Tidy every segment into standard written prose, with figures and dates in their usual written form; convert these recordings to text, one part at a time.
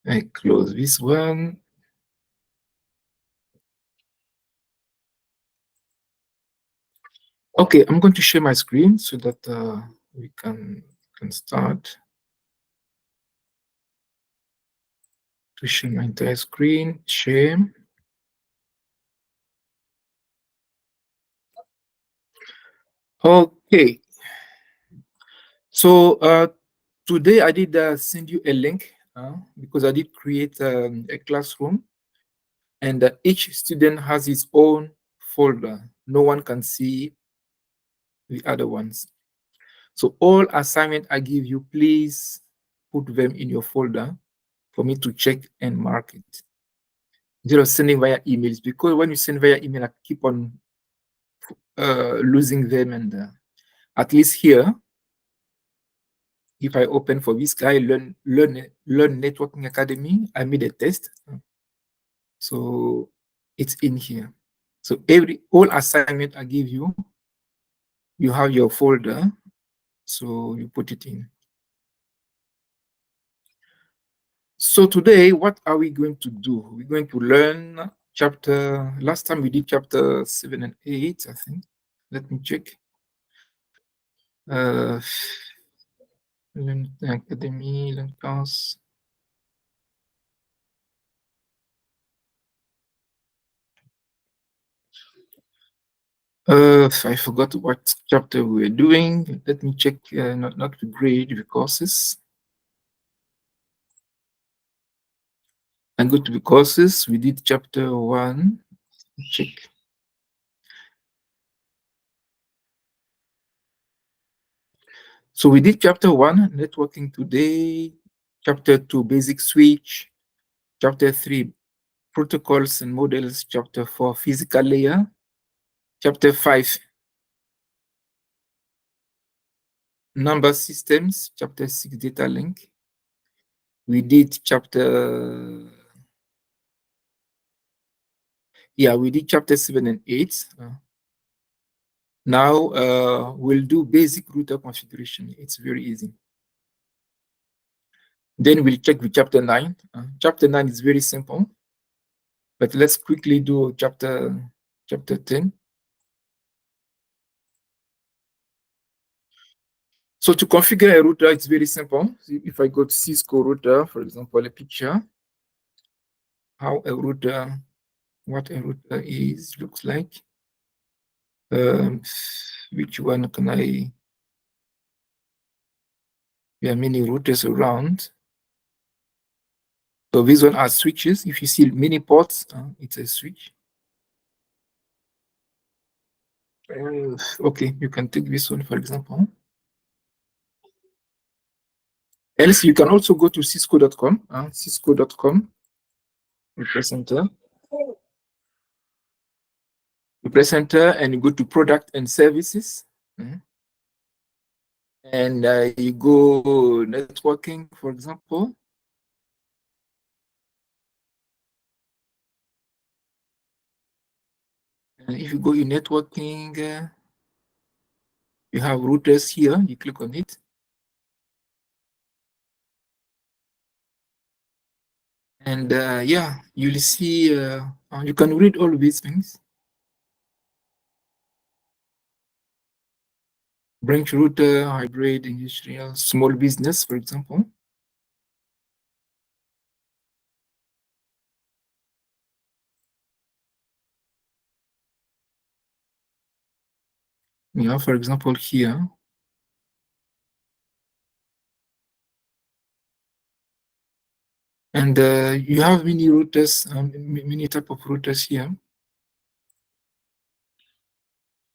I close this one. Okay, I'm going to share my screen so that we can start. To share my entire screen, share. Okay. So today I did send you a link because I did create a classroom, and each student has his own folder. No one can see the other ones. So all assignment I give you, please put them in your folder for me to check and mark it. Instead of sending via emails, because when you send via email, I keep on losing them. And at least here, if I open for this guy, Learn Networking Academy, I made a test. So it's in here. So all assignment I give you, you have your folder. So you put it in. So today, what are we going to do? We're going to learn last time we did chapter 7 and 8, I think. Let me check. Learn Academy, learn class. I forgot what chapter we were doing. Let me check, not to grade the courses. And go to the courses. We did chapter 1. Check. So we did chapter 1, networking today. Chapter 2, basic switch. Chapter 3, protocols and models. Chapter 4, physical layer. Chapter 5, number systems. Chapter 6, data link. We did chapter 7 and 8. Now we'll do basic router configuration. It's very easy. Then we'll check with chapter 9. Chapter 9 is very simple, but let's quickly do chapter 10. So to configure a router, it's very simple. If I go to Cisco router, for example, a picture, what a router looks like. Which one can I? There are many routers around. So these one are switches. If you see many ports, it's a switch. Okay, you can take this one, for example. Else, you can also go to cisco.com, cisco.com, you press enter, and you go to product and services. And you go networking, for example. And if you go in networking, you have routers here. You click on it. And yeah, you'll see, you can read all of these things. Branch router, hybrid, industrial, small business, for example. You have, for example, here. And you have many routers, many type of routers here.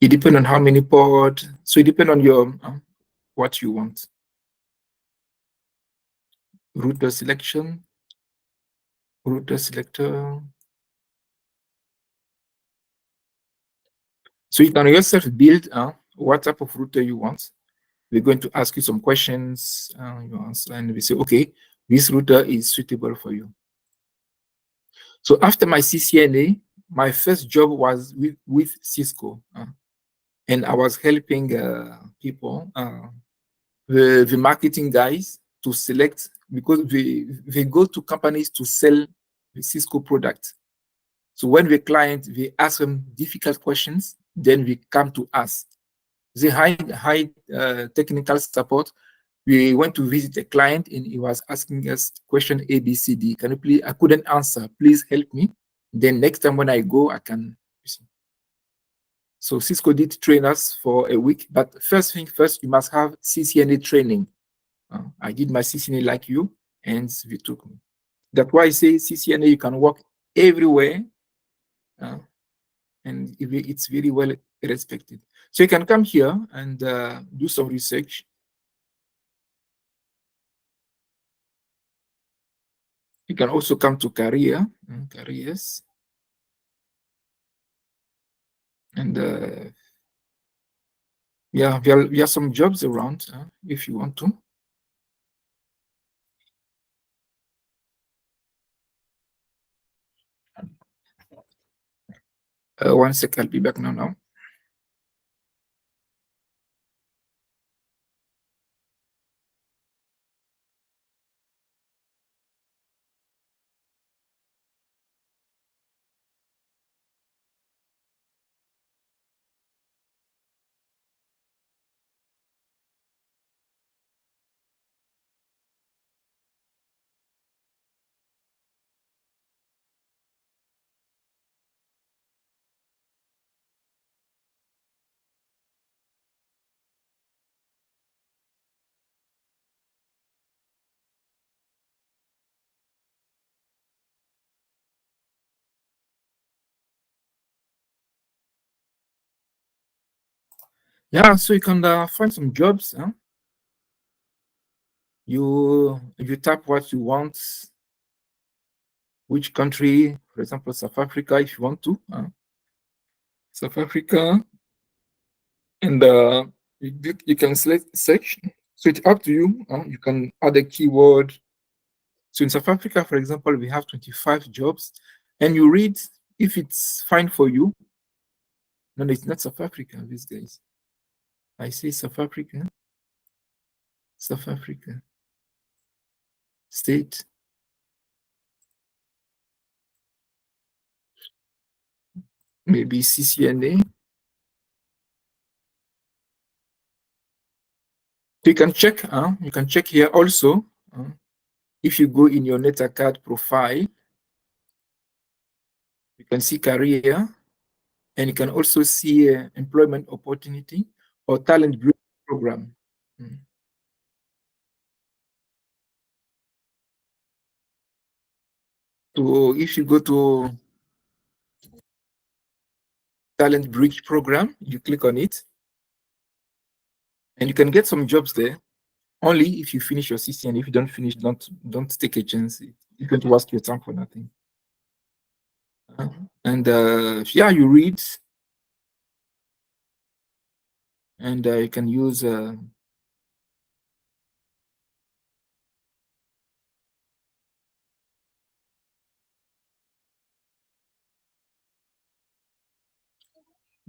It depends on how many ports. So it depends on your what you want. Router selection, router selector. So you can yourself build what type of router you want. We're going to ask you some questions, you answer, and we say, okay, this router is suitable for you. So after my CCNA, my first job was with Cisco, and I was helping people, the marketing guys, to select, because they go to companies to sell the Cisco product. So when the client, they ask them difficult questions, then they come to us. The high technical support. We went to visit a client and he was asking us question A, B, C, D. Can you please? I couldn't answer. Please help me. Then next time when I go, I can. So Cisco did train us for a week, but first thing first, you must have CCNA training. I did my CCNA like you, and we took me. That's why I say CCNA, you can work everywhere, and it's very well respected. So you can come here and do some research. You can also come to careers, and yeah, there are some jobs around if you want to. One sec, I'll be back now. Yeah, so you can find some jobs. You tap what you want, which country, for example, South Africa, if you want to. South Africa, and you can select search. So it's up to you. You can add a keyword. So in South Africa, for example, we have 25 jobs, and you read if it's fine for you. No, it's not South Africa, these days. I say South Africa. South Africa. State. Maybe CCNA. So you can check here also. If you go in your NetAcad profile, you can see career, and you can also see employment opportunity or talent bridge program. So if you go to talent bridge program, you click on it, and you can get some jobs there. Only if you finish your CC, and if you don't finish, don't take a chance. It's going to waste your time for nothing. And yeah, you read, and you can use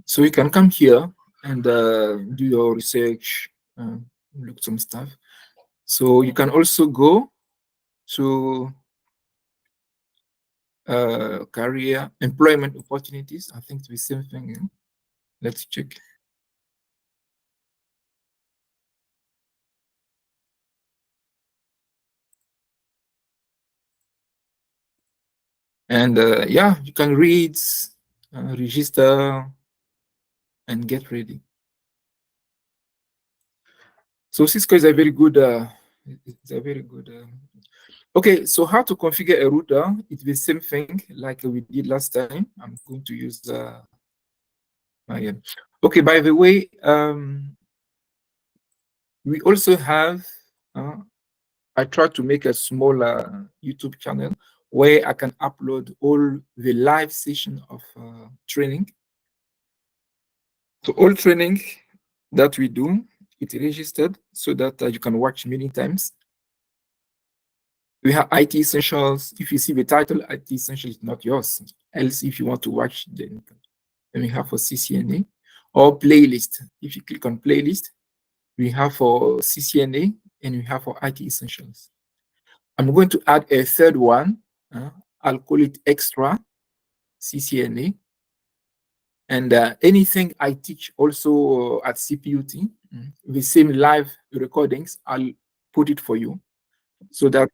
so you can come here and do your research, look some stuff. So you can also go to career employment opportunities. I think it's the same thing. Let's check. And yeah, you can read, register, and get ready. So Cisco is a very good. It's a very good. Okay, so how to configure a router? It's the same thing like we did last time. I'm going to use my. Okay, by the way, we also have. I try to make a smaller YouTube channel where I can upload all the live session of training. So all training that we do, it's registered so that you can watch many times. We have IT Essentials. If you see the title, IT Essentials is not yours. Else, if you want to watch, then we have for CCNA or playlist. If you click on playlist, we have for CCNA and we have for IT essentials. I'm going to add a third one. I'll call it extra CCNA. And anything I teach also at CPUT, the same live recordings, I'll put it for you so that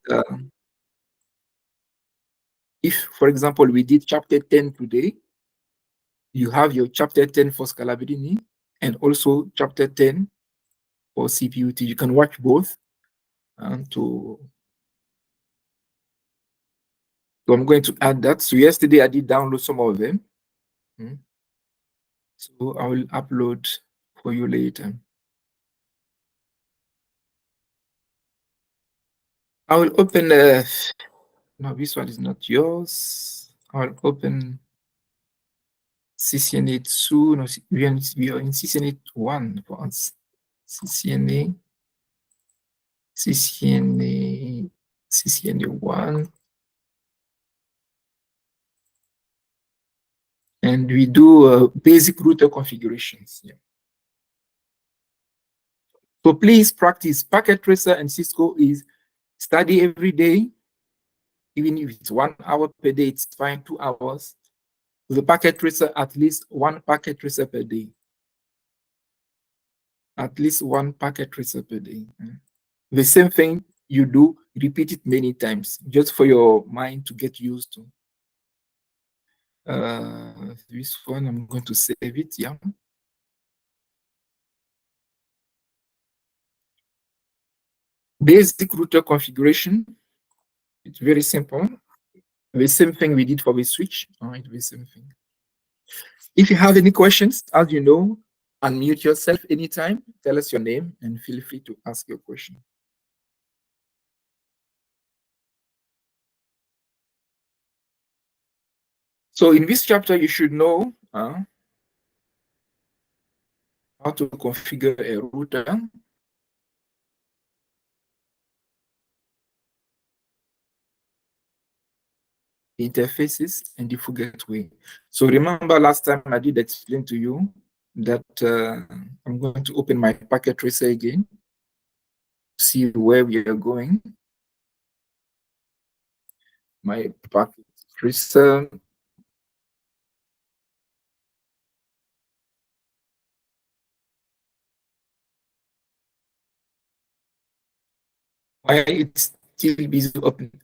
if, for example, we did chapter 10 today, you have your chapter 10 for scalability and also chapter 10 for CPUT. You can watch both. So I'm going to add that. So yesterday I did download some of them. So I will upload for you later. I will open, no, this one is not yours. I'll open CCNA2, no, we are in CCNA1 for us. CCNA1. And we do basic router configurations. Yeah. So please practice. Packet tracer and Cisco is study every day. Even if it's 1 hour per day, it's fine, 2 hours. With a packet tracer, at least 1 packet tracer per day. At least 1 packet tracer per day. The same thing you do, repeat it many times, just for your mind to get used to. This one, I'm going to save it, yeah. Basic router configuration, it's very simple. The same thing we did for the switch, all right, the same thing. If you have any questions, as you know, unmute yourself anytime, tell us your name, and feel free to ask your question. So in this chapter, you should know how to configure a router, interfaces, and the full gateway. So remember last time I did explain to you that I'm going to open my packet tracer again, see where we are going. My packet tracer. Why it's still busy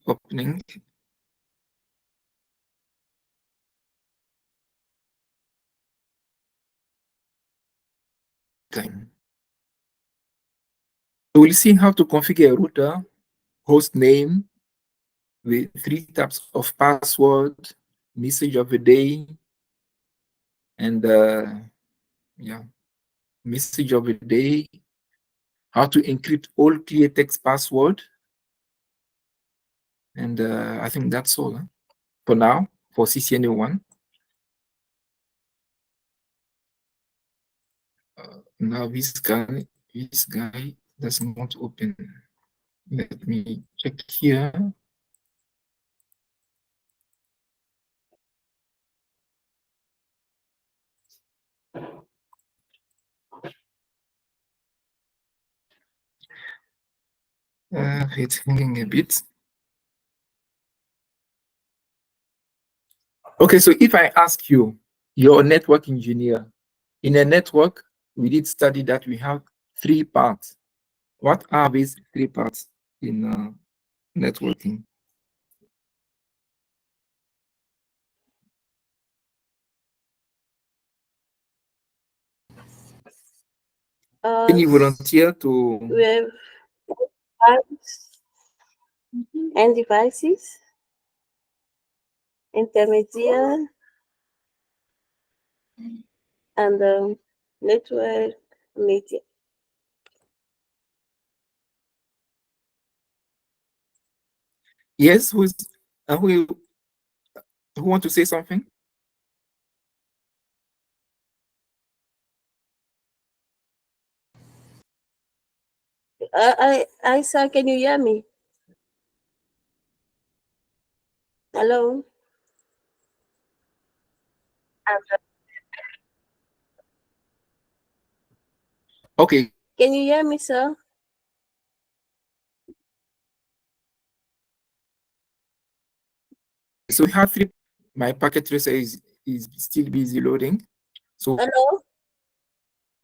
opening. Time. So we'll see how to configure a router, host name, the 3 types of password, message of the day, and yeah, message of the day, how to encrypt all clear text password. And I think that's all for now for CCNA1. Now this guy does not open. Let me check here. It's hanging a bit. Okay, so if I ask you, you're a network engineer. In a network, we did study that we have 3 parts. What are these 3 parts in networking? Can you volunteer to? We have parts and devices, intermediate, and network media. Yes, who want to say something? Sir, can you hear me? Hello? Okay. Can you hear me, sir? so we have three. My packet tracer is still busy loading. So Hello?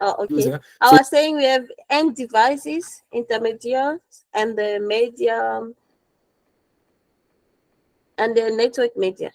Oh, okay. user. I So was saying we have end devices, intermediates, and the media and the network media.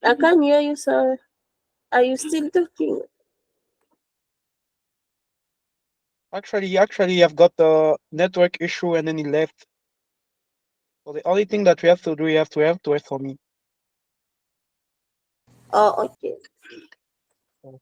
I can't hear you, sir. Are you still talking? Actually, I've got the network issue and then he left. So the only thing that we have to do, we have to wait for me. Oh, okay. So,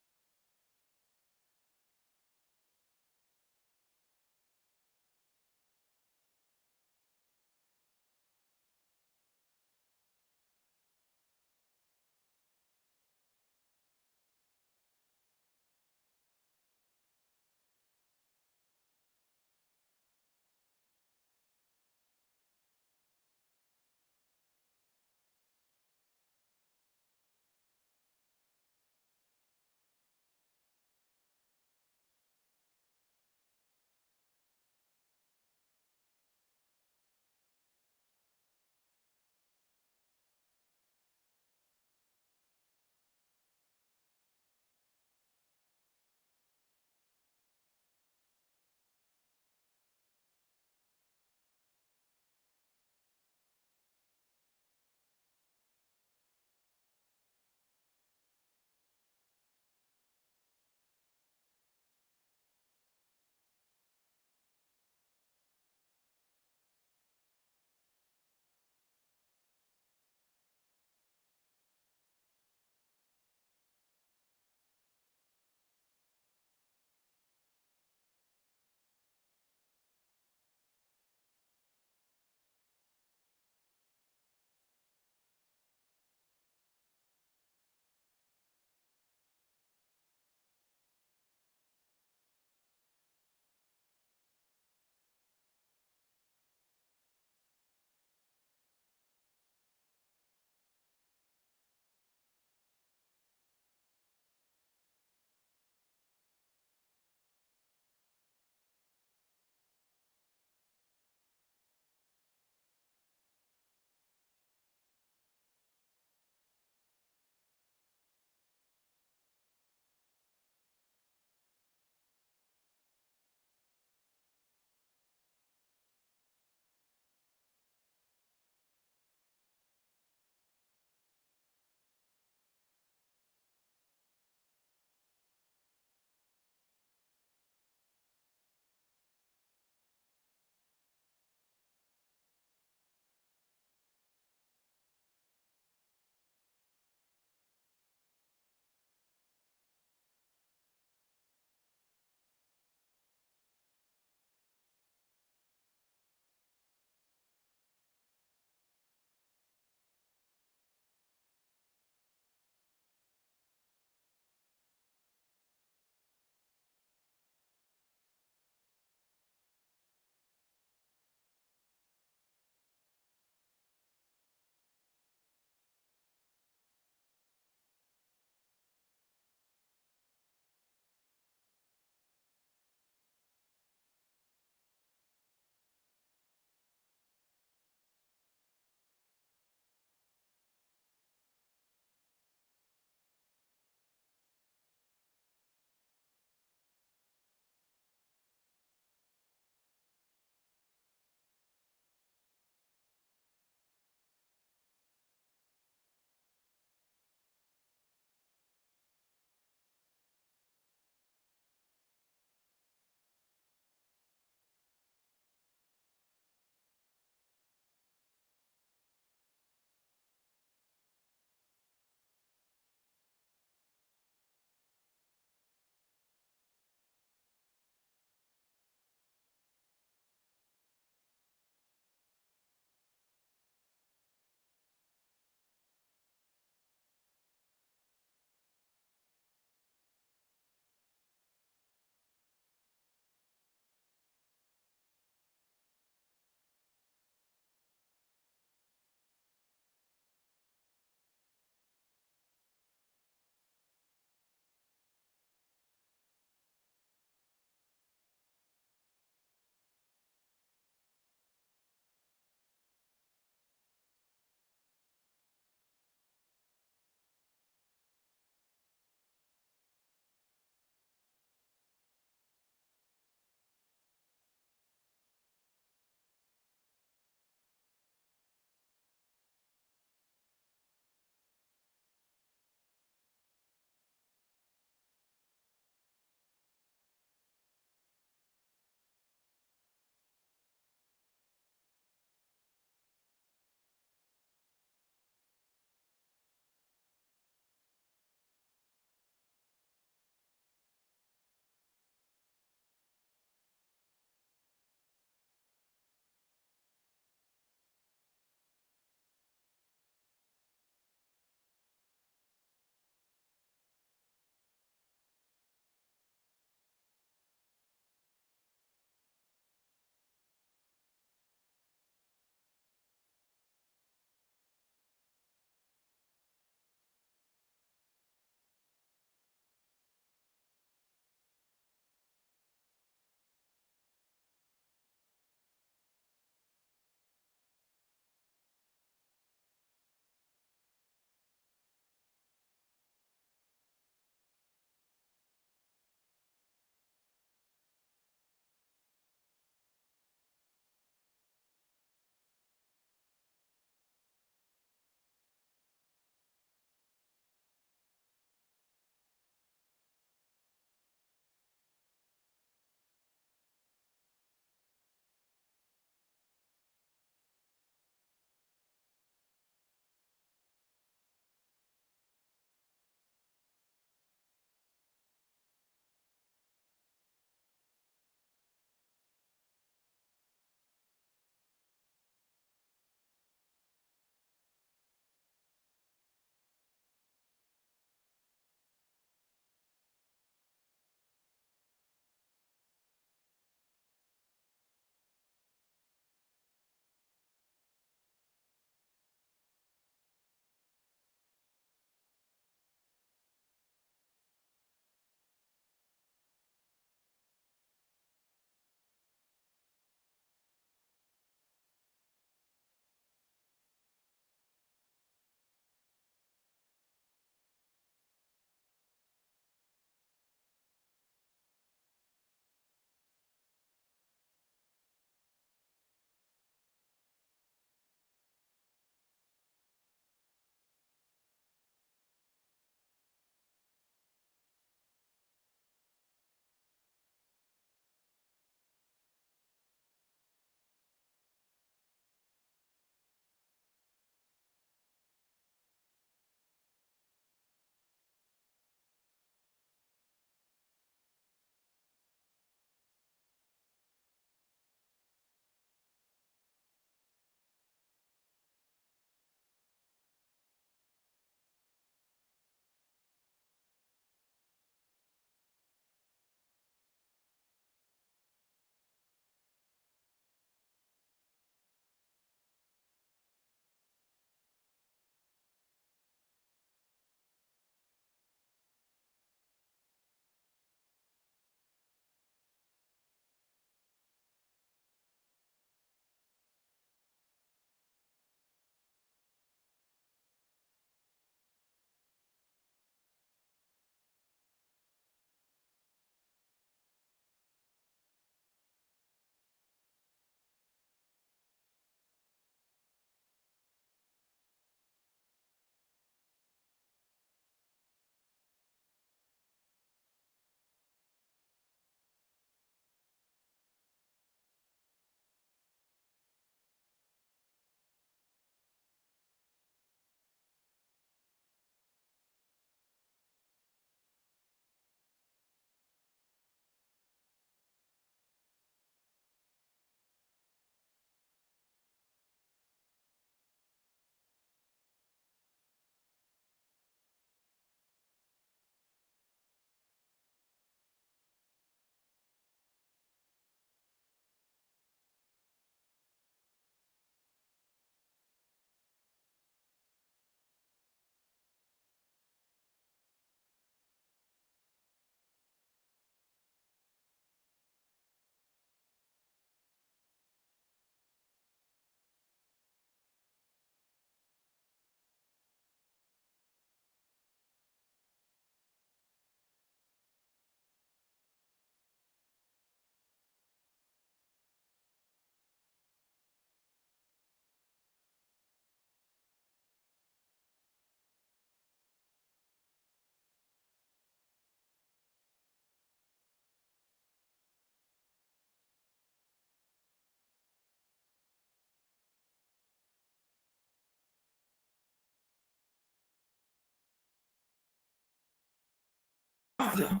So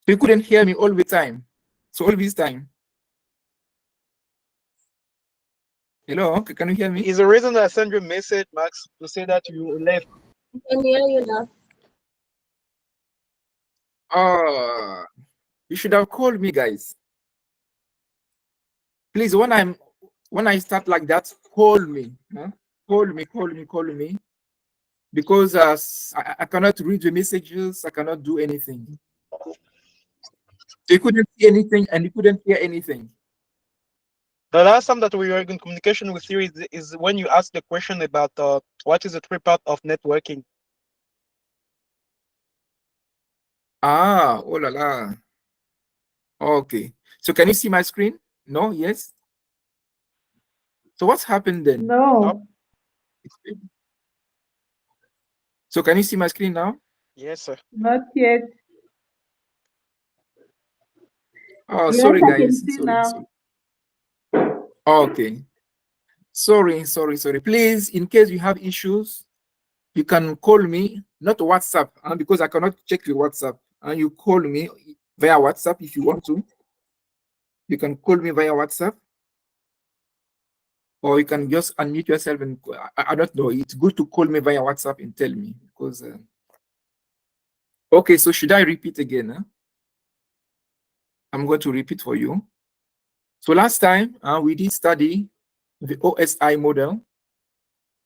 you couldn't hear me all the time. So all this time. Hello, can you hear me? Is the reason I send you a message, Max, to say that you left. I can hear you now. You should have called me, guys. Please, when I start like that, call me. Huh? Call me. Because I cannot read the messages, I cannot do anything. You couldn't see anything and you couldn't hear anything. The last time that we were in communication with you is when you asked the question about what is the three part of networking. Oh la la. Okay. So can you see my screen? No? Yes? So what's happened then? No, So can you see my screen now? Yes, sir. not yet. Oh, Yes, sorry I can guys. see Sorry. now. Okay. Sorry. Please, in case you have issues, you can call me, not WhatsApp, because I cannot check your WhatsApp. And you call me via WhatsApp if you want to. You can call me via WhatsApp, or you can just unmute yourself and I don't know. It's good to call me via WhatsApp and tell me because. Okay, so should I repeat again? Huh? I'm going to repeat for you. So last time we did study the OSI model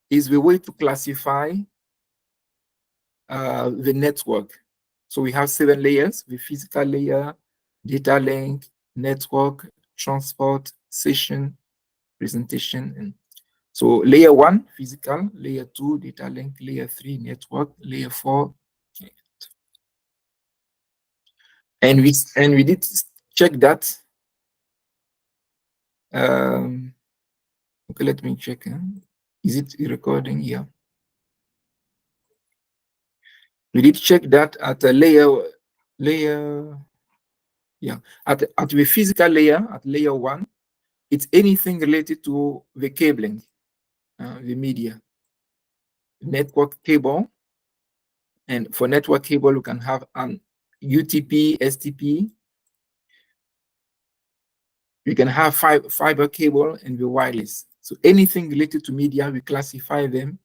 is the way to classify the network. So we have 7 layers: the physical layer, data link, network, transport, session, presentation. And so layer 1, physical; layer 2, data link; layer 3, network; layer 4. And we did check that. Okay, let me check. Is it recording here? We did check that at a at the physical layer, at layer 1, it's anything related to the cabling, the media, network cable. And for network cable, you can have an UTP, STP. You can have fiber cable and the wireless. So anything related to media, we classify them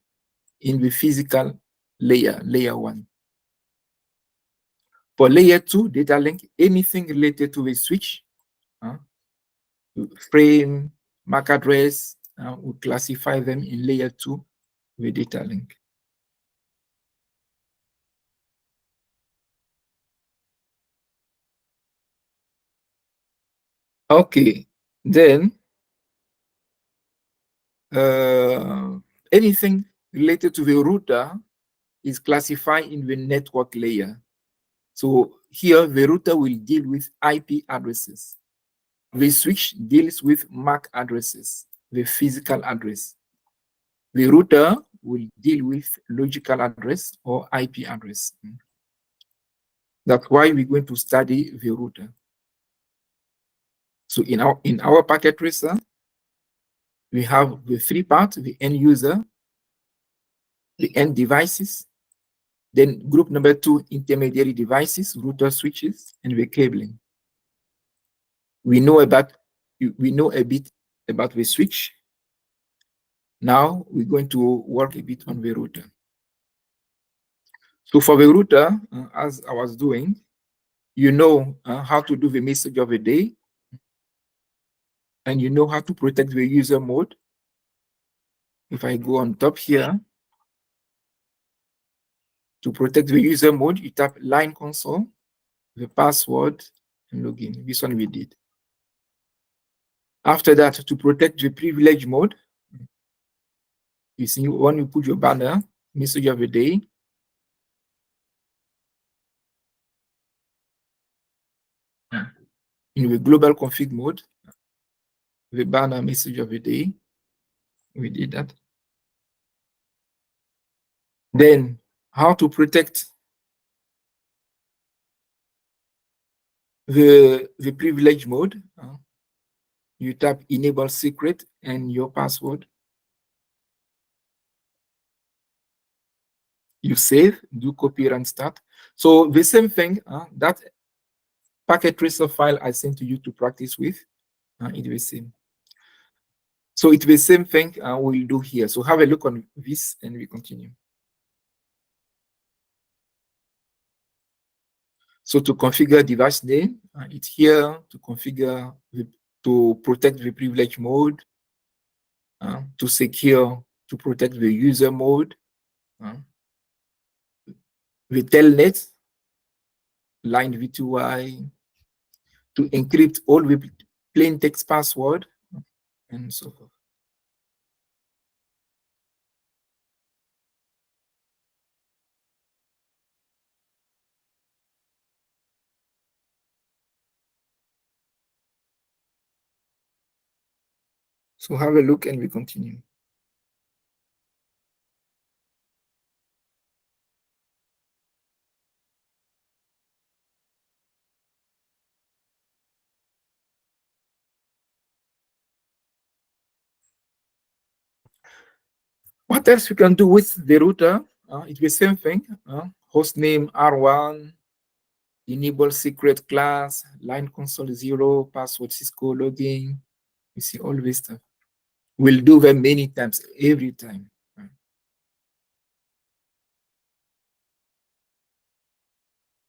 in the physical layer, layer 1. For layer 2, data link, anything related to a switch, frame, MAC address, we classify them in layer 2 with data link. Okay, then anything related to the router is classified in the network layer. So here, the router will deal with IP addresses. The switch deals with MAC addresses, the physical address. The router will deal with logical address or IP address. That's why we're going to study the router. So in our packet tracer, we have the 3 parts: the end user, the end devices, then group number 2, intermediary devices, router switches, and the cabling. We know a bit about the switch. Now we're going to work a bit on the router. So for the router, as I was doing, you know how to do the message of the day, and you know how to protect the user mode. If I go on top here, to protect the user mode, you tap line console, the password, and login. This one we did. After that, to protect the privilege mode, you see when you put your banner, message of the day, in the global config mode, the banner message of the day, we did that. Then how to protect the privilege mode, you tap enable secret and your password. You save, do copy, run, start. So the same thing, that packet tracer file I sent to you to practice with, it's the same. So it's the same thing we'll do here. So have a look on this and we continue. So to configure device name, it's here to configure, to protect the privilege mode, to secure, to protect the user mode, the telnet, line V2Y, to encrypt all the plain text password, and so forth. So have a look and we continue. What else we can do with the router? It's the same thing. Host name R1, enable secret class, line console 0, password Cisco login. You see all this stuff. We'll do them many times, every time.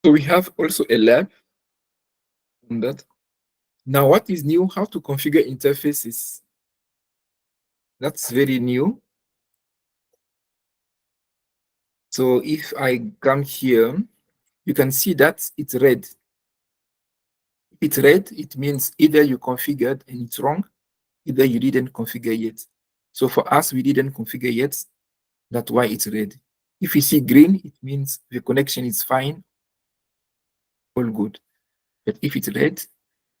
So we have also a lab on that. Now, what is new? How to configure interfaces. That's very new. So if I come here, you can see that it's red. If it's red, it means either you configured and it's wrong, either you didn't configure yet. So for us, we didn't configure yet. That's why it's red. If you see green, it means the connection is fine, all good. But if it's red,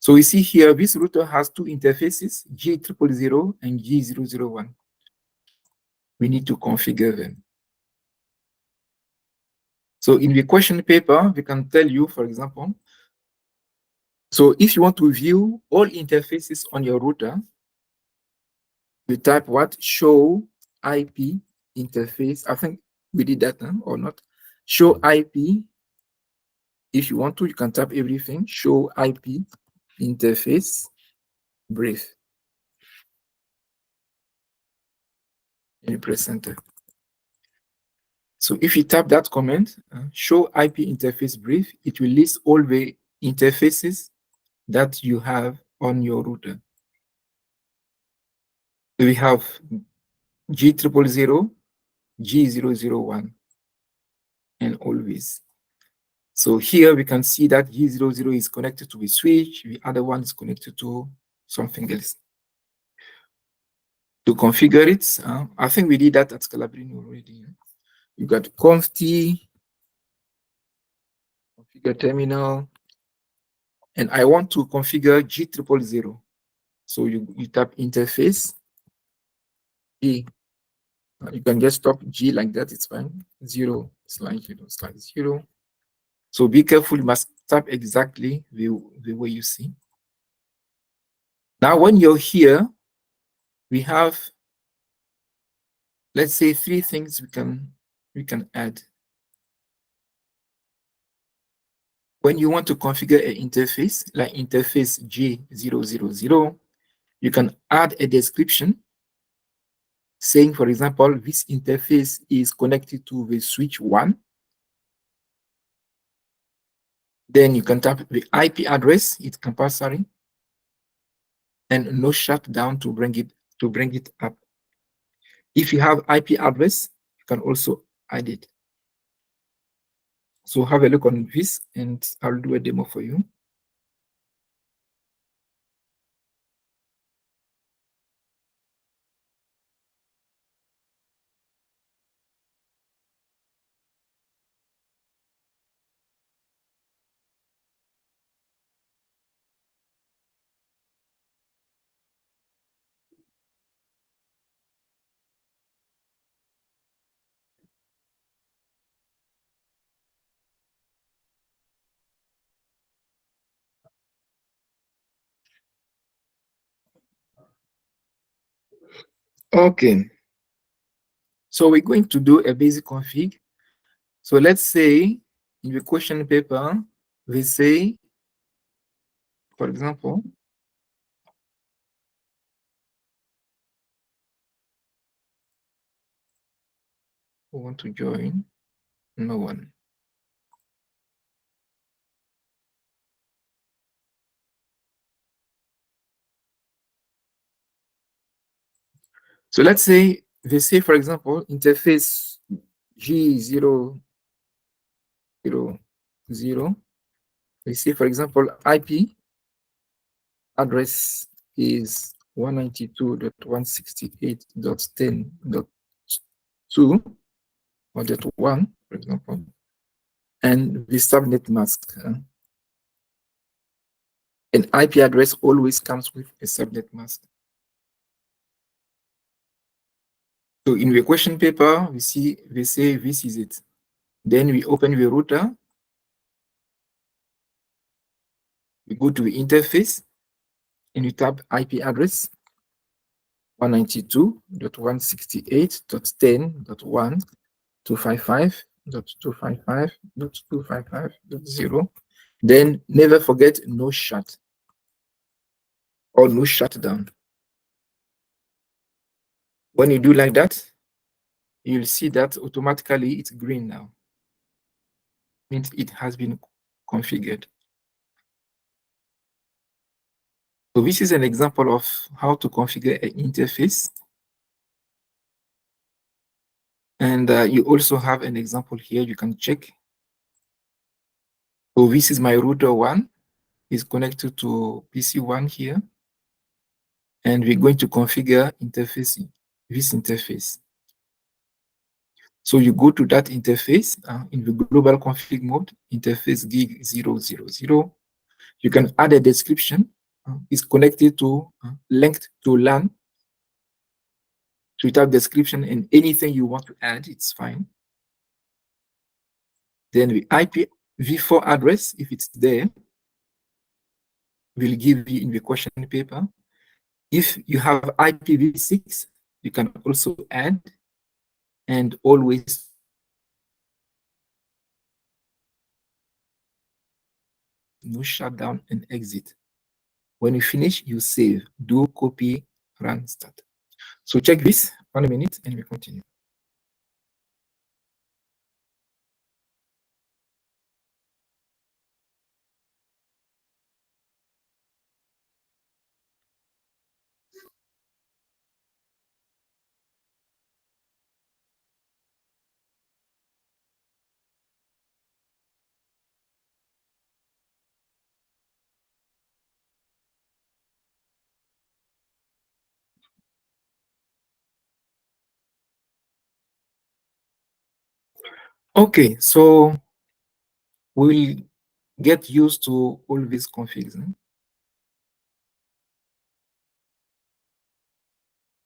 so we see here, this router has two interfaces, G000 and G001. We need to configure them. So in the question paper, we can tell you, for example, so if you want to view all interfaces on your router, you type what? Show IP interface. I think we did that, or not? Show IP. If you want to, you can type everything. Show IP interface brief. And you press enter. So if you tap that command, show IP interface brief, it will list all the interfaces that you have on your router. We have G000, G001, and always. So here we can see that G00 is connected to a switch, the other one is connected to something else. To configure it, I think we did that at Scalabrini already. You got conft, configure terminal, and I want to configure G000. So you tap interface, G. You can just stop G like that, it's fine. 0, slide 0, slide 0. So be careful, you must tap exactly the way you see. Now, when you're here, we have, let's say, 3 things we can add. When you want to configure an interface, like interface G000, you can add a description saying, for example, this interface is connected to the switch 1. Then you can type the IP address, it's compulsory, and no shutdown to bring it up. If you have IP address, you can also add it. So have a look on this and I'll do a demo for you. Okay. So we're going to do a basic config. So let's say in the question paper, they say, for example, who want to join? No one. So let's say they say, for example, interface G000. They say, for example, IP address is 192.168.10.2 or .1, for example, and the subnet mask. An IP address always comes with a subnet mask. So in the question paper, we see they say this is it. Then we open the router. We go to the interface and we type IP address 192.168.10.1 255.255.255.0. Then never forget no shut or no shutdown. When you do like that, you'll see that automatically it's green now. Means it has been configured. So this is an example of how to configure an interface. And you also have an example here you can check. So this is my router 1. Is connected to PC1 here. And we're going to configure this interface. So you go to that interface in the global config mode, interface gig 000. You can add a description. It's connected to, linked to LAN. So you type description and anything you want to add, it's fine. Then the IPv4 address, if it's there, will give you in the question paper. If you have IPv6, you can also add and always no shutdown and exit. When you finish, you save, do copy, run, start. So check this 1 minute and we continue. Okay, so we'll get used to all these configs.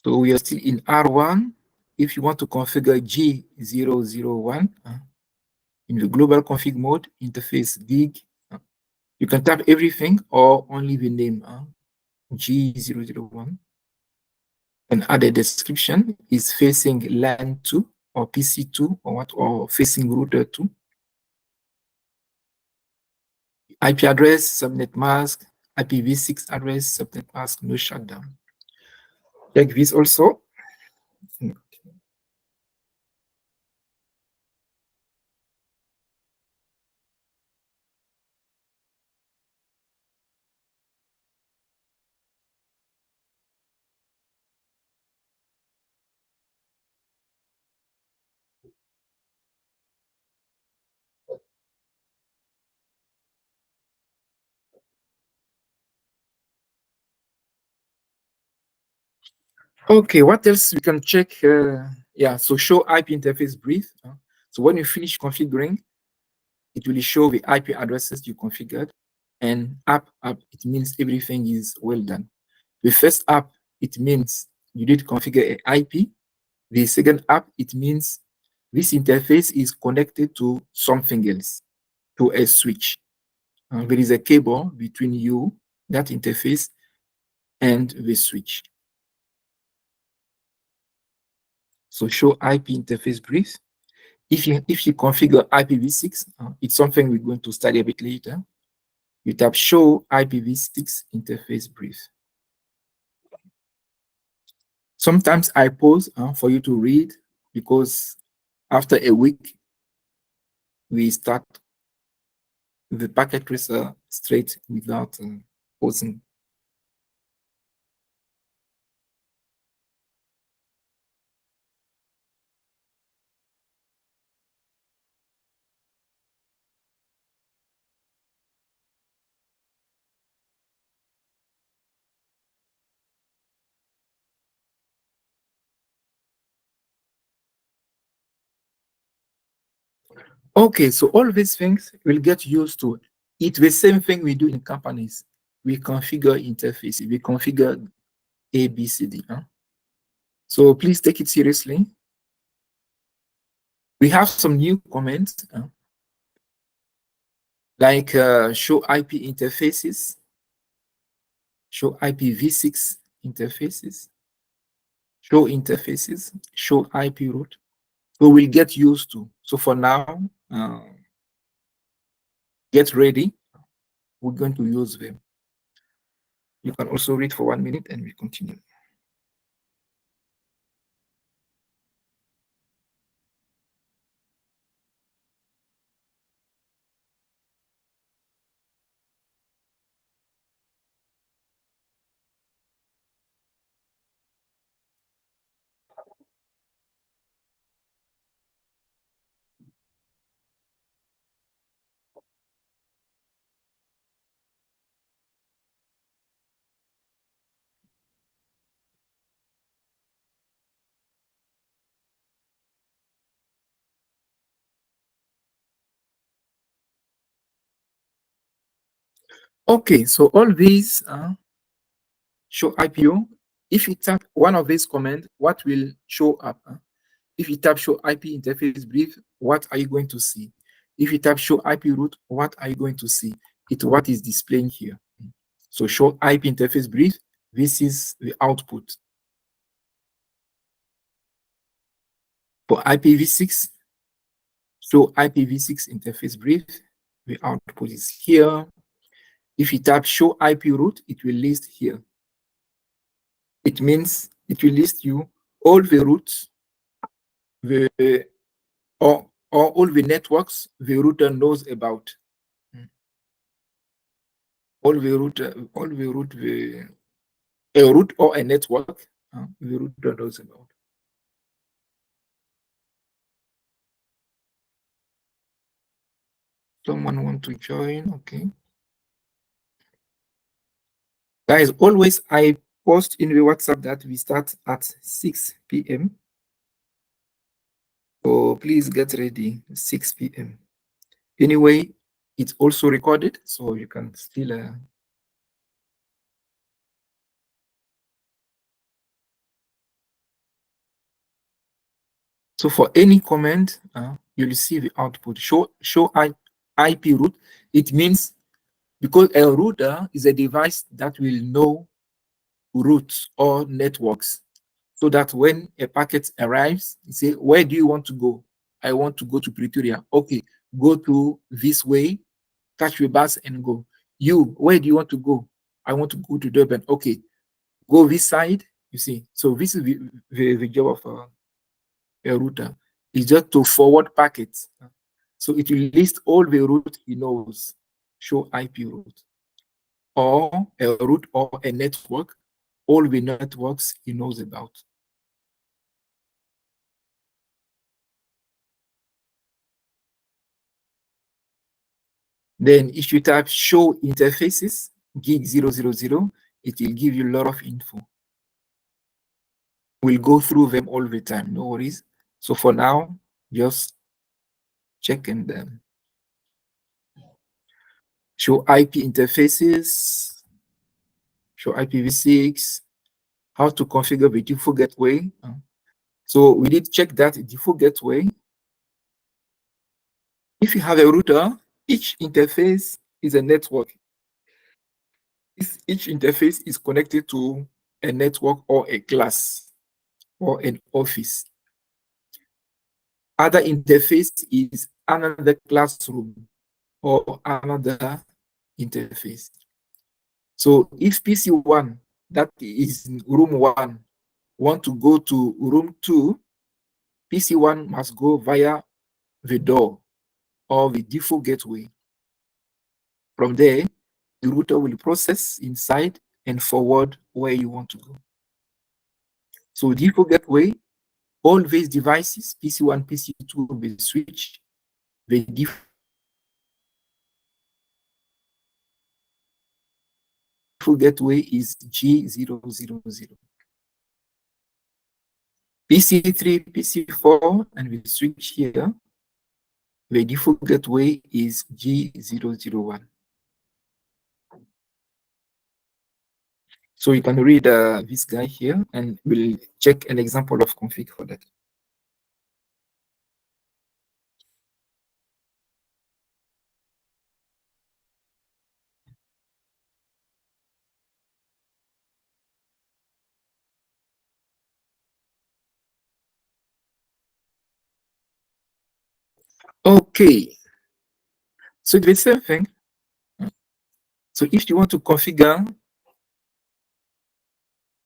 So we are still in R1. If you want to configure G001 in the global config mode, interface gig, you can type everything or only the name G001. And add a description is facing LAN 2 or PC2 or what, or facing router 2. IP address, subnet mask, IPv6 address, subnet mask, no shutdown. Check this also. Okay, what else we can check? Yeah, so show IP interface brief. So when you finish configuring, it will show the IP addresses you configured. And app, it means everything is well done. The first app, it means you did configure an IP. The second app, it means this interface is connected to something else, to a switch. There is a cable between you, that interface, and the switch. So show IP interface brief. If you configure IPv6, it's something we're going to study a bit later. You tap Show IPv6 Interface Brief. Sometimes I pause for you to read, because after a week, we start the packet tracer straight without pausing. Okay, so all these things will get used to. It's the same thing we do in companies. We configure interfaces, we configure A, B, C, D. So please take it seriously. We have some new comments, like show IP interfaces, show IPv6 interfaces, show interfaces, show IP route. So we'll get used to. So for now, get ready. We're going to use them. You can also read for 1 minute and we continue. Okay, so all these show IPO. If you tap one of these commands, what will show up? If you tap show IP interface brief, what are you going to see? If you tap show IP route, what are you going to see? It's what is displaying here. So show IP interface brief, this is the output. For IPv6, show IPv6 interface brief, the output is here. If you tap show IP route, it will list here. It means it will list you all the routes, or all the networks the router knows about. All the route a route or a network the router knows about. Someone want to join? Okay. Guys, always I post in the WhatsApp that we start at 6 p.m. So please get ready, 6 p.m. Anyway, it's also recorded, so you can still so for any comment, you'll see the output. Show IP route. It means, because a router is a device that will know routes or networks, so that when a packet arrives, you say, where do you want to go? I want to go to Pretoria. Okay, go to this way, catch the bus and go. You, where do you want to go? I want to go to Durban. Okay, go this side. You see, so this is the job of a router. It's just to forward packets. So it will list all the route he knows, show IP route, or a route or a network, all the networks he knows about. Then if you type show interfaces, gig 000, it will give you a lot of info. We'll go through them all the time, no worries. So for now, just checking them. Show IP interfaces, show IPv6, how to configure the default gateway. So we did check that default gateway. If you have a router, each interface is a network. Each interface is connected to a network or a class or an office. other interface is another classroom or another interface. So if PC1, that is in room 1, want to go to room 2, PC1 must go via the door or the default gateway. From there, the router will process inside and forward where you want to go. So default gateway, all these devices, PC1, PC2, will be switched. The default gateway is G000. PC3, PC4, and we switch here. The default gateway is G001. So you can read this guy here, and we'll check an example of config for that. Okay, so it's the same thing. So if you want to configure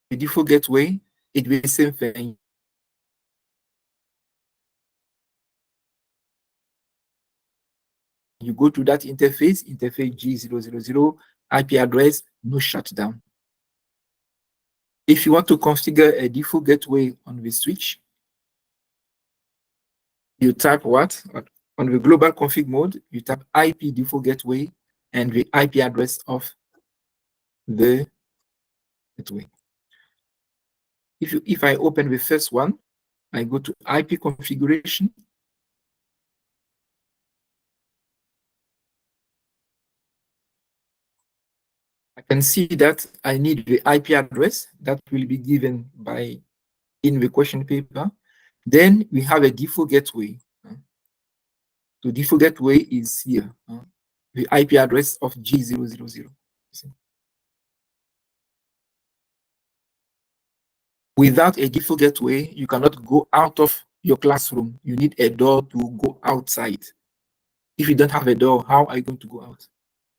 the default gateway, it's the same thing. You go to that interface G000, IP address, no shutdown. If you want to configure a default gateway on the switch, you type what? On the global config mode, you type IP default gateway and the IP address of the gateway. If I open the first one, I go to IP configuration. I can see that I need the IP address that will be given by in the question paper. Then we have a default gateway. The default gateway is here, the IP address of G000. Without a default gateway, you cannot go out of your classroom. You need a door to go outside. If you don't have a door, how are you going to go out?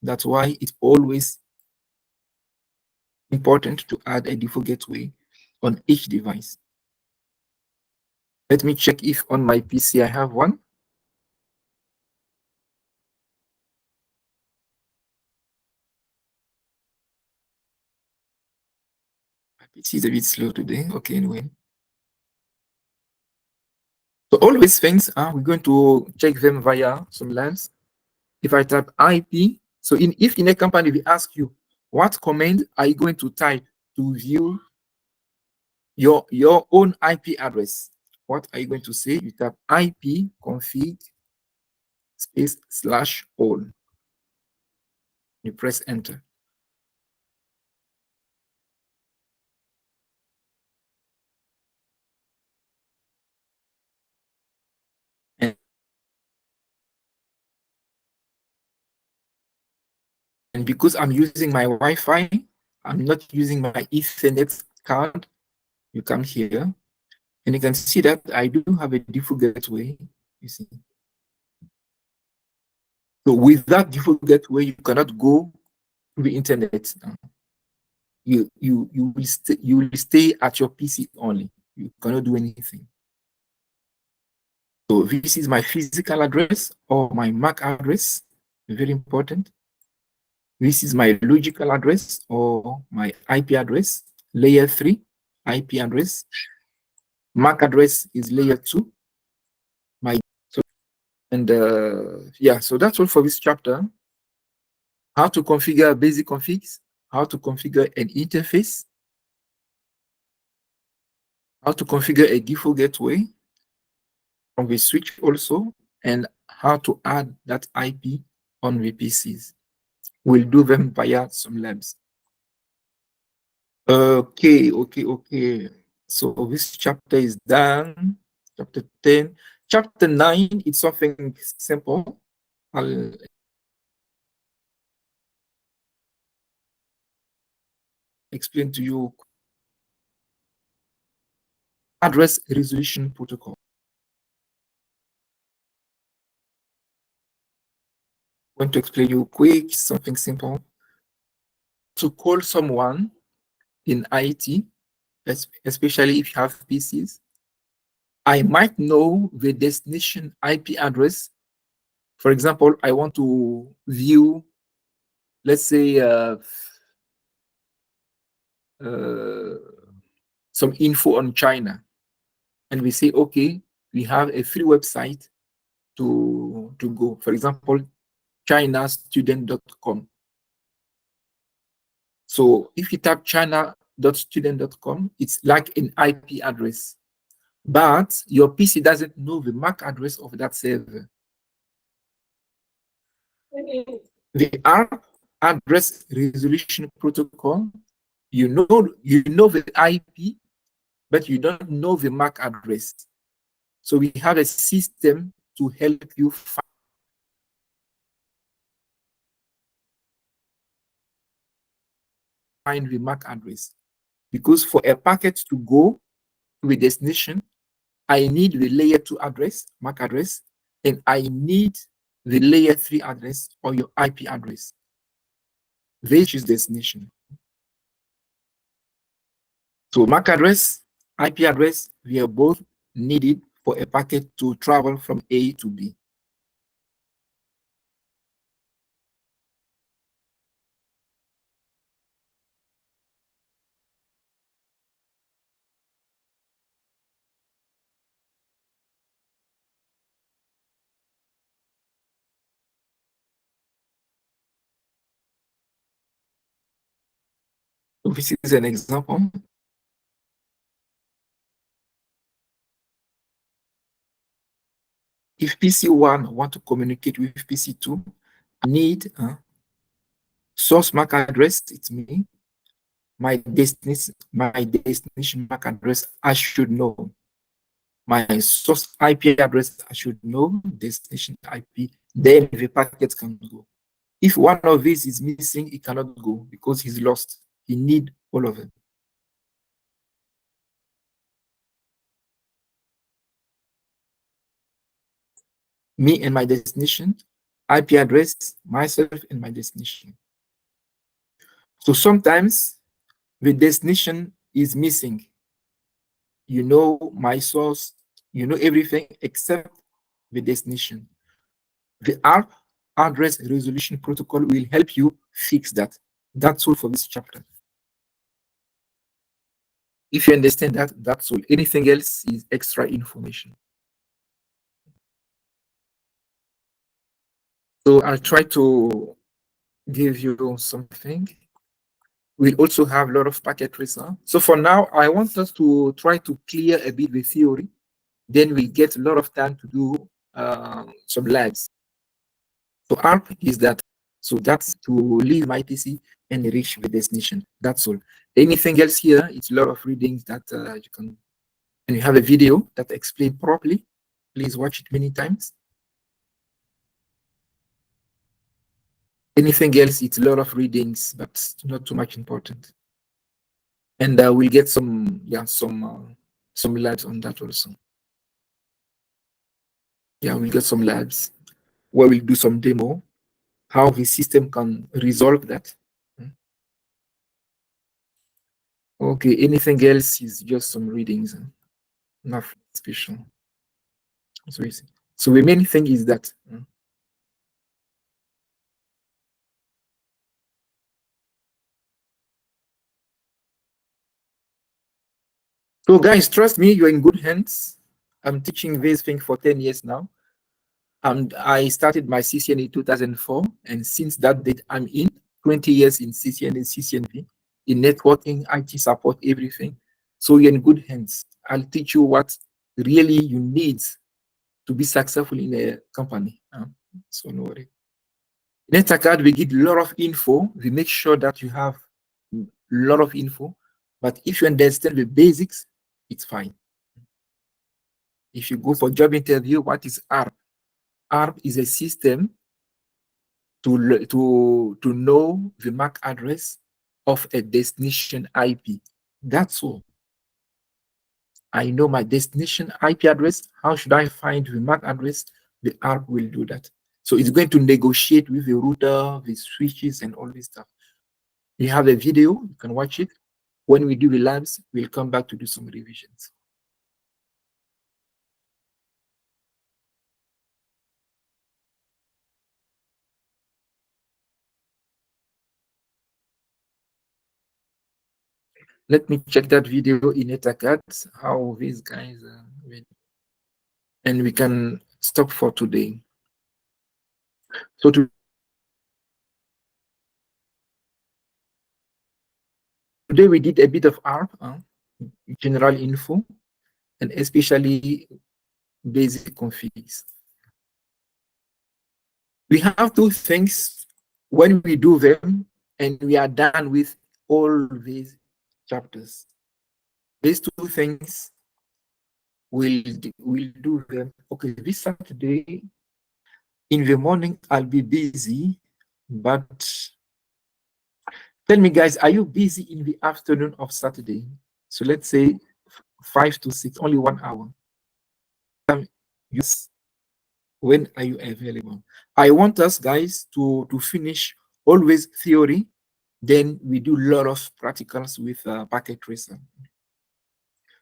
That's why it's always important to add a default gateway on each device. Let me check if on my PC I have one. My PC is a bit slow today. Okay, anyway. So all these things, we're going to check them via some labs. If I type IP, so if in a company we ask you, what command are you going to type to view your own IP address? What are you going to say? You type IP config space /all. You press enter. And because I'm using my Wi-Fi, I'm not using my Ethernet card. You come here, and you can see that I do have a default gateway. You see. So with that default gateway, you cannot go to the internet. You will stay at your PC only. You cannot do anything. So this is my physical address or my MAC address. Very important. This is my logical address or my IP address, layer 3 IP address. MAC address is layer 2. Yeah, so that's all for this chapter. How to configure basic configs, how to configure an interface, how to configure a default gateway from the switch also, and how to add that IP on the PCs. We'll do them via some labs. Okay. So this chapter is done. Chapter 10. Chapter 9, it's something simple. I'll explain to you. Address resolution protocol. want to explain you quick, something simple. To call someone in IT, especially if you have PCs, I might know the destination IP address. For example, I want to view, let's say, uh, some info on China. And we say, okay, we have a free website to go. For example, chinastudent.com. So if you type china.student.com, it's like an IP address. But your PC doesn't know the MAC address of that server. The ARP address resolution protocol, you know the IP, but you don't know the MAC address. So we have a system to help you find the MAC address. Because for a packet to go to a destination, I need the layer 2 address, MAC address, and I need the layer 3 address or your IP address. Which is destination. So MAC address, IP address, we are both needed for a packet to travel from A to B. So this is an example. If PC1 want to communicate with PC2, I need source MAC address, it's me. My destination MAC address, I should know. My source IP address, I should know. Destination IP, then the packet can go. If one of these is missing, it cannot go because he's lost. He need all of them. Me and my destination, IP address, myself and my destination. So sometimes the destination is missing. You know my source, you know everything except the destination. The ARP address resolution protocol will help you fix that. That's all for this chapter. If you understand that, that's all. Anything else is extra information. So I'll try to give you something. We'll also have a lot of packet tracer. So for now, I want us to try to clear a bit the theory. Then we get a lot of time to do some labs. So ARP is that. So that's to leave my PC and reach the destination. That's all. Anything else here, it's a lot of readings that you can. And you have a video that explains properly. Please watch it many times. Anything else, it's a lot of readings, but not too much important. And we'll get some labs on that also. Yeah, we'll get some labs where we'll do some demo, how the system can resolve that. Okay, anything else is just some readings, nothing special. So easy. So the main thing is that. So guys, trust me, you're in good hands. I'm teaching this thing for 10 years now. And I started my CCNA 2004. And since that date, I'm in 20 years in CCNA, CCNP, in networking, IT support, everything. So you're in good hands. I'll teach you what really you need to be successful in a company. So no worry. In Etacad, we give a lot of info. We make sure that you have a lot of info. But if you understand the basics, it's fine. If you go for job interview, what is ARP? ARP is a system to know the MAC address of a destination IP. That's all. I know my destination IP address. How should I find the MAC address? The ARP will do that. So it's going to negotiate with the router, the switches, and all this stuff. We have a video, you can watch it. When we do the labs, we'll come back to do some revisions. Let me check that video in EtherCAD, how these guys and we can stop for today. So today we did a bit of R, general info, and especially basic configs. We have two things when we do them, and we are done with all these chapters. These two things we'll do them. Okay, this Saturday in the morning I'll be busy, but tell me guys, are you busy in the afternoon of Saturday? So let's say 5 to 6, only 1 hour. Yes. When are you available? I want us guys to finish always theory, then we do a lot of practicals with packet tracer.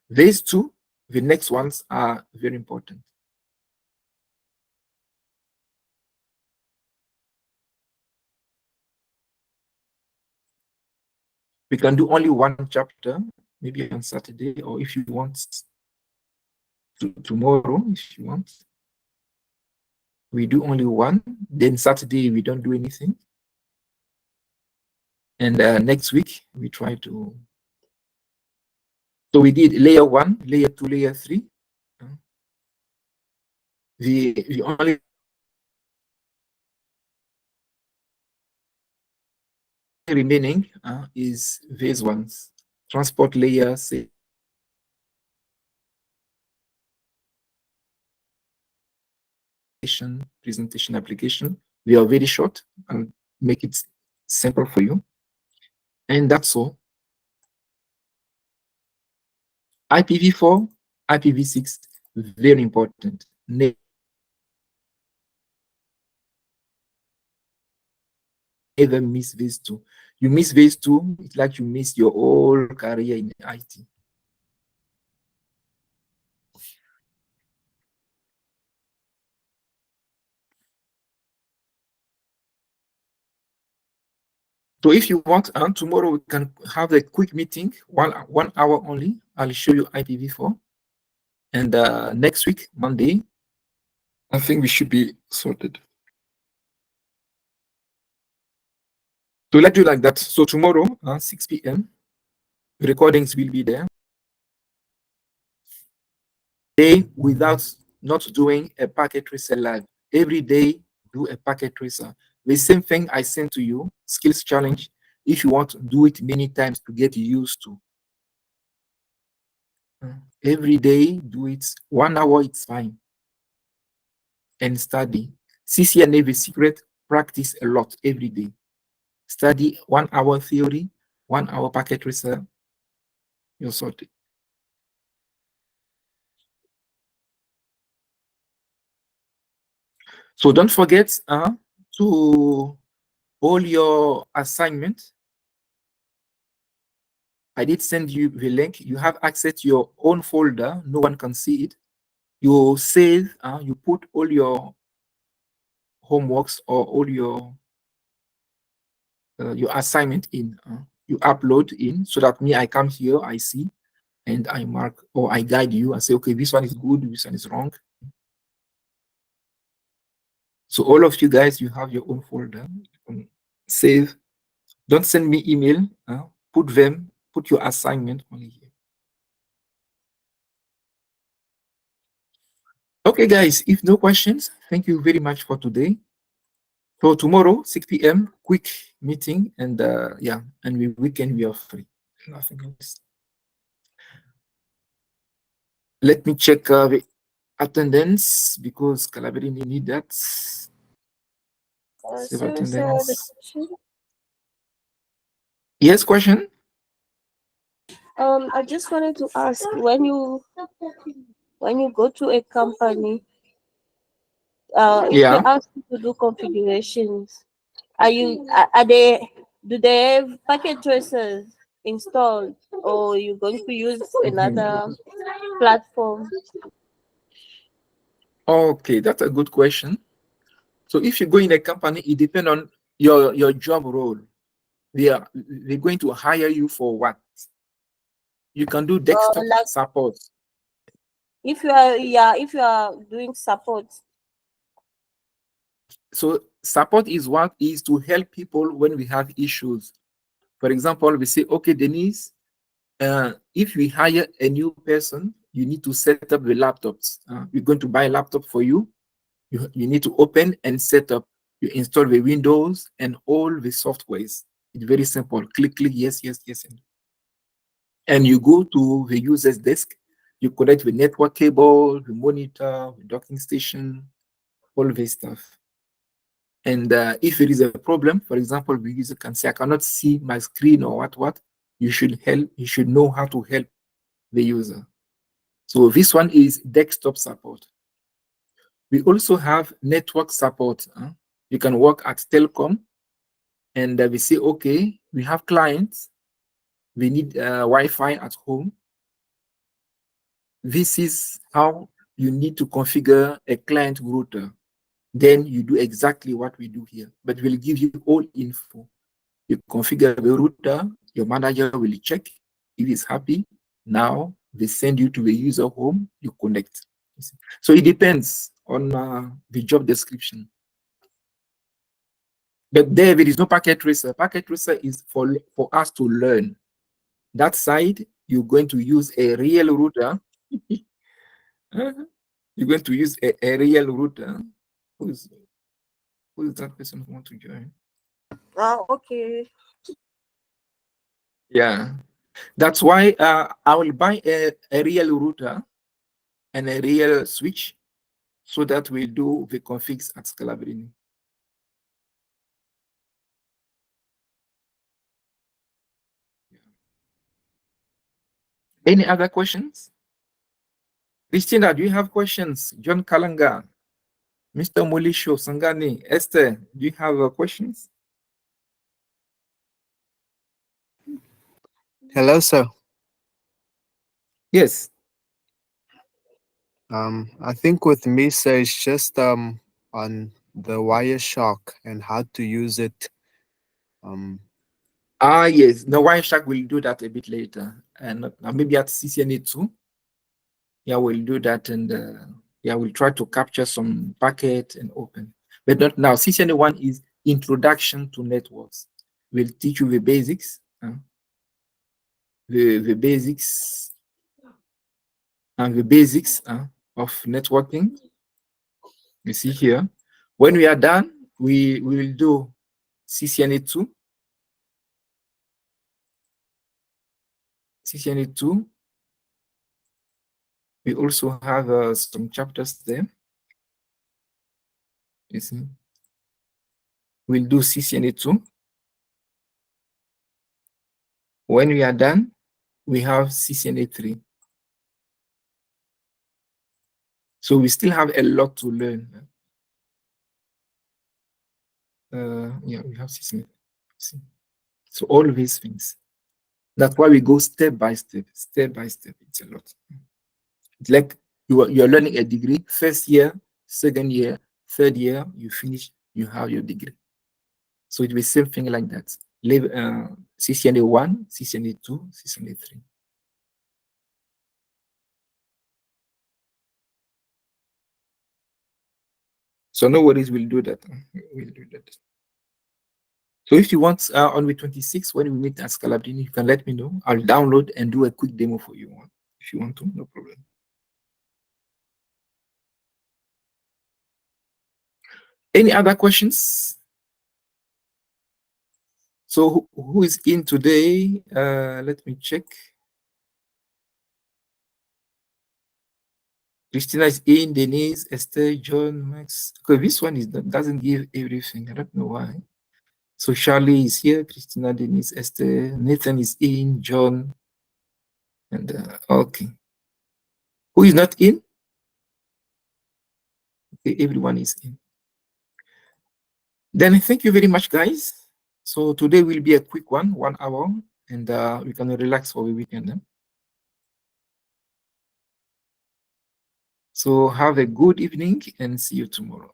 These two, the next ones are very important. We can do only one chapter, maybe on Saturday, or if you want tomorrow, if you want. We do only one, then Saturday we don't do anything. And next week we try to. So we did layer 1, layer 2, layer 3. The only remaining is these ones: transport layer, presentation application. We are very short and make it simple for you. And that's all. IPv4, IPv6, very important. Never miss these two. You miss these two, it's like you miss your whole career in IT. So if you want, tomorrow we can have a quick meeting, one hour only. I'll show you IPv4. And next week, Monday, I think we should be sorted. So let's do like that. So tomorrow, 6 p.m., recordings will be there. Day without not doing a packet tracer live. Every day, do a packet tracer. The same thing I sent to you, skills challenge. If you want to do it many times to get used to. Every day, do it 1 hour, it's fine. And study. CCNA, the secret, practice a lot every day. Study 1 hour theory, 1 hour packet tracer, you're sorted. So don't forget to all your assignment. I did send you the link. You have access to your own folder. No one can see it. You save, you put all your homeworks or all your assignment in. You upload in so that me, I come here, I see, and I mark or I guide you. I say, okay, this one is good, this one is wrong. So all of you guys, you have your own folder. Save. Don't send me email. Put your assignment only here. Okay, guys, if no questions, thank you very much for today. So tomorrow, 6 p.m., quick meeting, and yeah, and we weekend we are free. Nothing else. Let me check the attendance because Calabrini need that. Save attendance. Yes, question? I just wanted to ask, when you go to a company, if they Yeah. ask you to do configurations, are they do they have packet tracers installed, or you going to use Mhm. another platform? Okay, that's a good question. So if you go in a company, it depends on your job role. They're going to hire you for what? You can do desktop Like support. if you are, yeah, if you are doing support. So support is what is to help people when we have issues. For example, we say, okay, Denise, if we hire a new person, you need to set up the laptops. We're going to buy a laptop for you. You need to open and set up. You install the Windows and all the softwares. It's very simple. Click, click, yes, yes, yes. And you go to the user's desk. You connect the network cable, the monitor, the docking station, all this stuff. And if there is a problem, for example, the user can say, I cannot see my screen or what, you should help, you should know how to help the user. So this one is desktop support. We also have network support. You can work at telecom and we say, okay, we have clients, we need Wi-Fi at home. This is how you need to configure a client router. Then you do exactly what we do here, but we'll give you all info. You configure the router, your manager will check. If he's happy, now they send you to the user home, you connect. So it depends on the job description. But there is no packet tracer. Packet tracer is for us to learn. That side, you're going to use a real router. You're going to use a real router. Who's who is that person who want to join? Oh, okay. Yeah. That's why I will buy a real router and a real switch so that we do the configs at scalability. Any other questions? Christina, do you have questions? John Kalanga, Mr. Molisho, Sangani, Esther, do you have questions? Hello, sir. Yes. I think with me, sir, it's just on the Wireshark and how to use it. Yes. No, Wireshark will do that a bit later. And maybe at CCNA2, yeah, we'll do that. And yeah, we'll try to capture some packet and open. But not now. CCNA1 is introduction to networks. We'll teach you the basics. The basics and the basics of networking. You see here. When we are done, we will do CCNA2. CCNA2. We also have some chapters there. You see. We'll do CCNA2. When we are done, we have CCNA3. So we still have a lot to learn. Yeah, we have CCNA. So all these things. That's why we go step by step, step by step. It's a lot. It's like you're learning a degree, first year, second year, third year, you finish, you have your degree. So it will be same thing like that. CCNA1, CCNA2, CCNA3. So no worries, we'll do that. We'll do that. So if you want on the 26th, when we meet at Scalabrini, you can let me know. I'll download and do a quick demo for you. If you want to, no problem. Any other questions? So who is in today? Let me check. Christina is in, Denise, Esther, John, Max. Okay, this one doesn't give everything. I don't know why. So Charlie is here, Christina, Denise, Esther, Nathan is in, John, and okay. Who is not in? Okay, everyone is in. Then thank you very much, guys. So today will be a quick one, 1 hour, and we can relax for the weekend. So have a good evening and see you tomorrow.